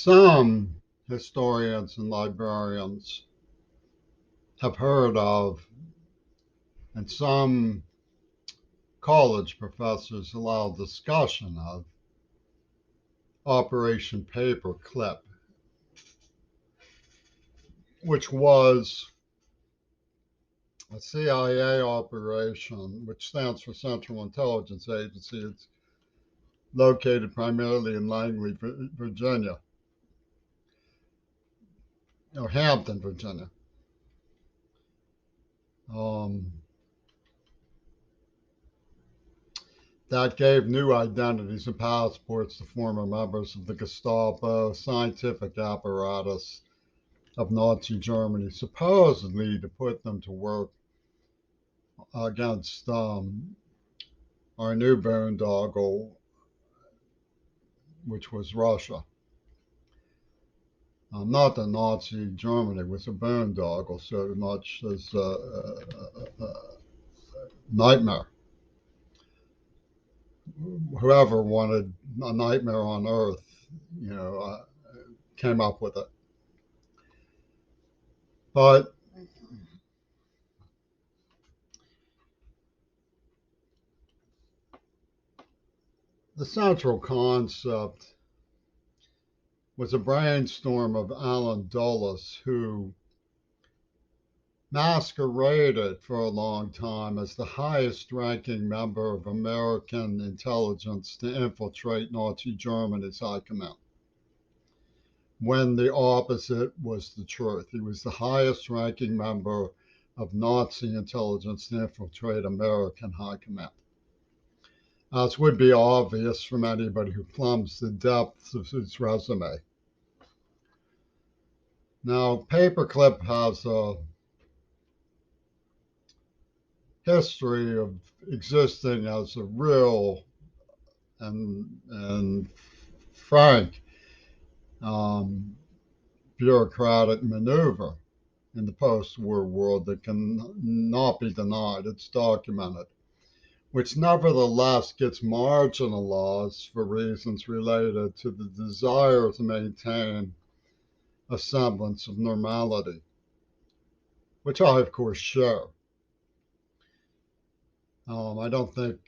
Some historians and librarians have heard of, and some college professors allow discussion of, Operation Paperclip, which was a CIA operation, which stands for Central Intelligence Agency. It's located primarily in Langley, Virginia, or Hampton, Virginia. Um, that gave new identities and passports to former members of the Gestapo scientific apparatus of Nazi Germany, supposedly to put them to work against our new boondoggle, which was Russia. Not that Nazi Germany was a boondoggle so much as a nightmare. Whoever wanted a nightmare on Earth, came up with it. But the central concept was a brainstorm of Alan Dulles, who masqueraded for a long time as the highest ranking member of American intelligence to infiltrate Nazi Germany's high command, when the opposite was the truth. He was the highest ranking member of Nazi intelligence to infiltrate American high command. As would be obvious from anybody who plumbs the depths of his resume. Now, Paperclip has a history of existing as a real and frank bureaucratic maneuver in the post-war world that can not be denied. It's documented, which nevertheless gets marginalized for reasons related to the desire to maintain a semblance of normality, which I, of course, share. I don't think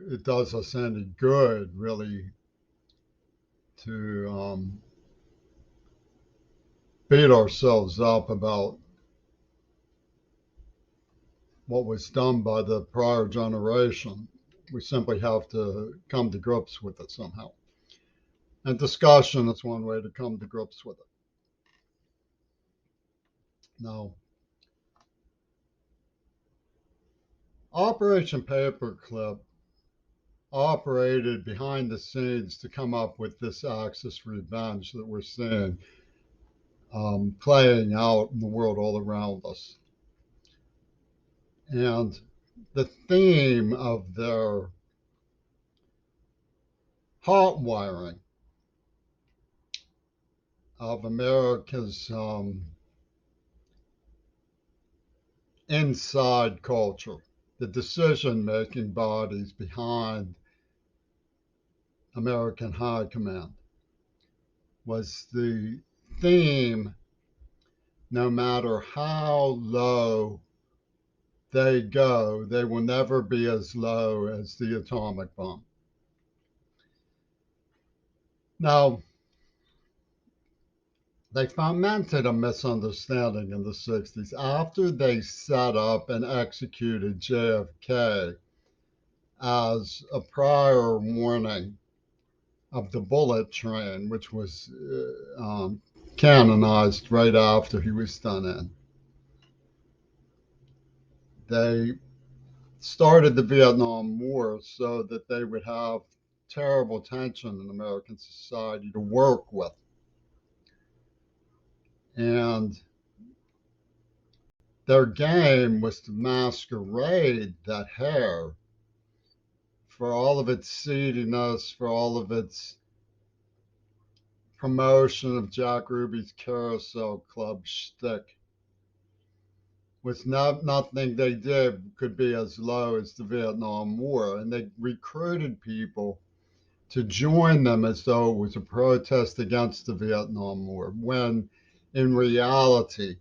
it does us any good, really, to beat ourselves up about what was done by the prior generation. We simply have to come to grips with it somehow. And discussion is one way to come to grips with it. Now, Operation Paperclip operated behind the scenes to come up with this Axis revenge that we're seeing playing out in the world all around us. And the theme of their hot wiring of America's inside culture, the decision-making bodies behind American high command, was the theme. No matter how low they go, they will never be as low as the atomic bomb. Now, they fomented a misunderstanding in the 60s after they set up and executed JFK as a prior warning of the bullet train, which was canonized right after he was done in. They started the Vietnam War so that they would have terrible tension in American society to work with. And their game was to masquerade that hair for all of its seediness, for all of its promotion of Jack Ruby's Carousel Club shtick. Was nothing they did could be as low as the Vietnam War. And they recruited people to join them as though it was a protest against the Vietnam War, when in reality,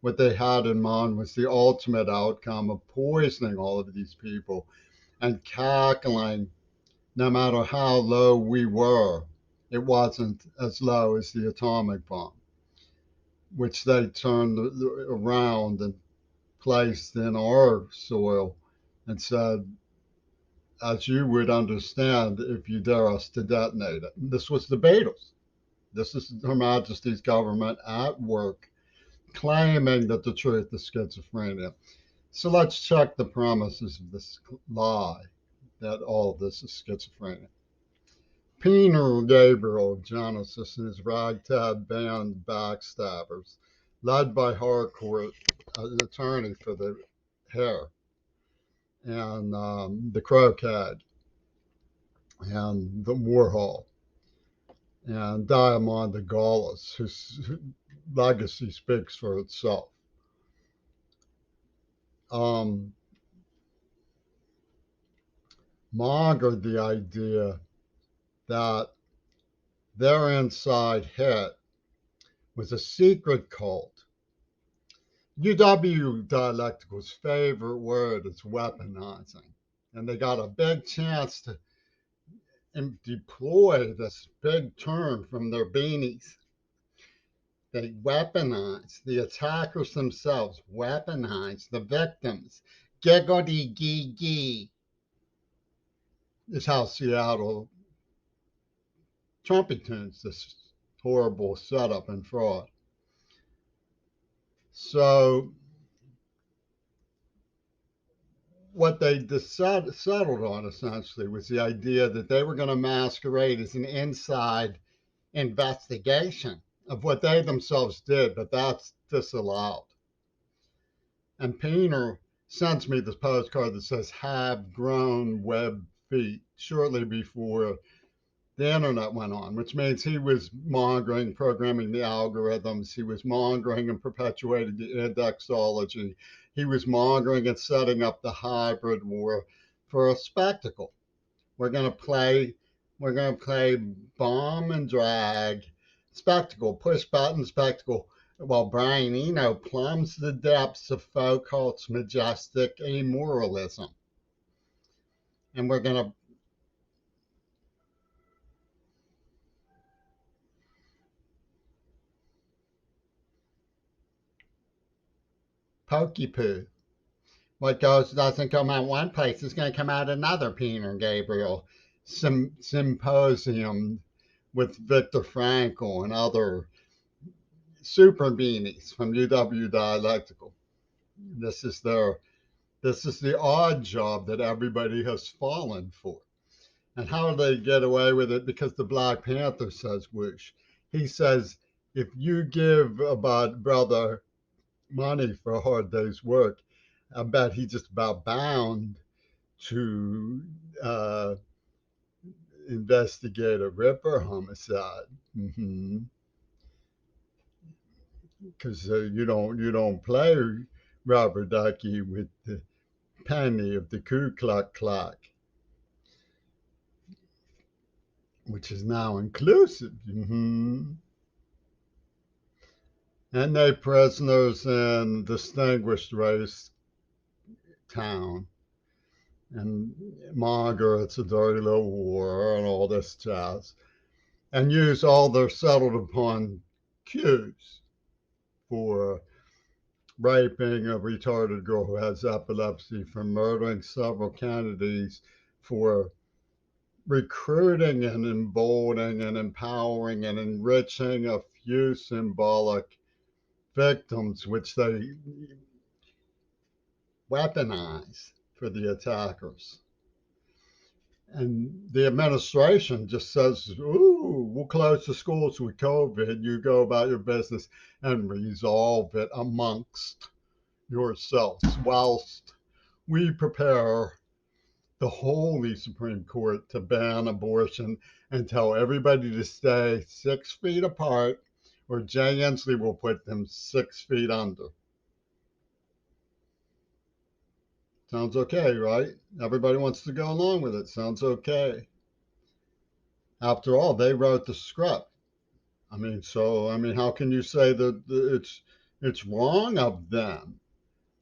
what they had in mind was the ultimate outcome of poisoning all of these people and cackling, no matter how low we were, it wasn't as low as the atomic bomb, which they turned around and placed in our soil and said, as you would understand if you dare us to detonate it. This was the Beatles. This is Her Majesty's government at work claiming that the truth is schizophrenia. So let's check the premises of this lie that all of this is schizophrenia. Peter Gabriel of Genesis and his ragtag band Backstabbers, led by Harcourt, an attorney for the Hair, and the Croquet, and the Warhol, and Diamond de Gaulle, whose legacy speaks for itself. Mongered the idea that their inside hit was a secret cult. UW Dialectical's favorite word is weaponizing, and they got a big chance to deploy this big term from their beanies. They weaponize the attackers themselves, weaponize the victims. Giggity gee gee is how Seattle Trumpy tunes this horrible setup and fraud. So what they settled on essentially was the idea that they were going to masquerade as an inside investigation of what they themselves did, but that's disallowed. And Painter sends me this postcard that says, "Have grown web feet," shortly before the internet went on, which means he was mongering, programming the algorithms. He was mongering and perpetuating the indexology. He was mongering and setting up the hybrid war for a spectacle. We're going to play, we're going to play bomb and drag spectacle, push button spectacle, while Brian Eno plumbs the depths of Foucault's majestic amoralism. And we're going to pokey poo. What doesn't come out one place is going to come out another. Peter Gabriel symposium with Viktor Frankl and other super beanies from UW Dialectical. This is the odd job that everybody has fallen for. And how do they get away with it? Because the Black Panther says whoosh. He says, if you give a brother money for a hard day's work, I bet he's just about bound to investigate a Ripper homicide. Because you don't play rubber ducky with the penny of the Ku Klux Klan, which is now inclusive. And they prisoners in distinguished race town. And Margaret's a dirty little war and all this jazz. And use all their settled upon cues for raping a retarded girl who has epilepsy, for murdering several Kennedys, for recruiting and emboldening and empowering and enriching a few symbolic victims, which they weaponize for the attackers. And the administration just says, ooh, we'll close the schools with COVID. You go about your business and resolve it amongst yourselves whilst we prepare the Holy Supreme Court to ban abortion and tell everybody to stay 6 feet apart, or Jay Inslee will put them 6 feet under. Sounds okay, right? Everybody wants to go along with it. Sounds okay. After all, they wrote the script. How can you say that it's wrong of them?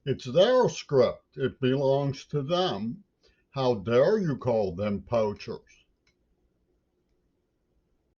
It's their script. It belongs to them. How dare you call them poachers?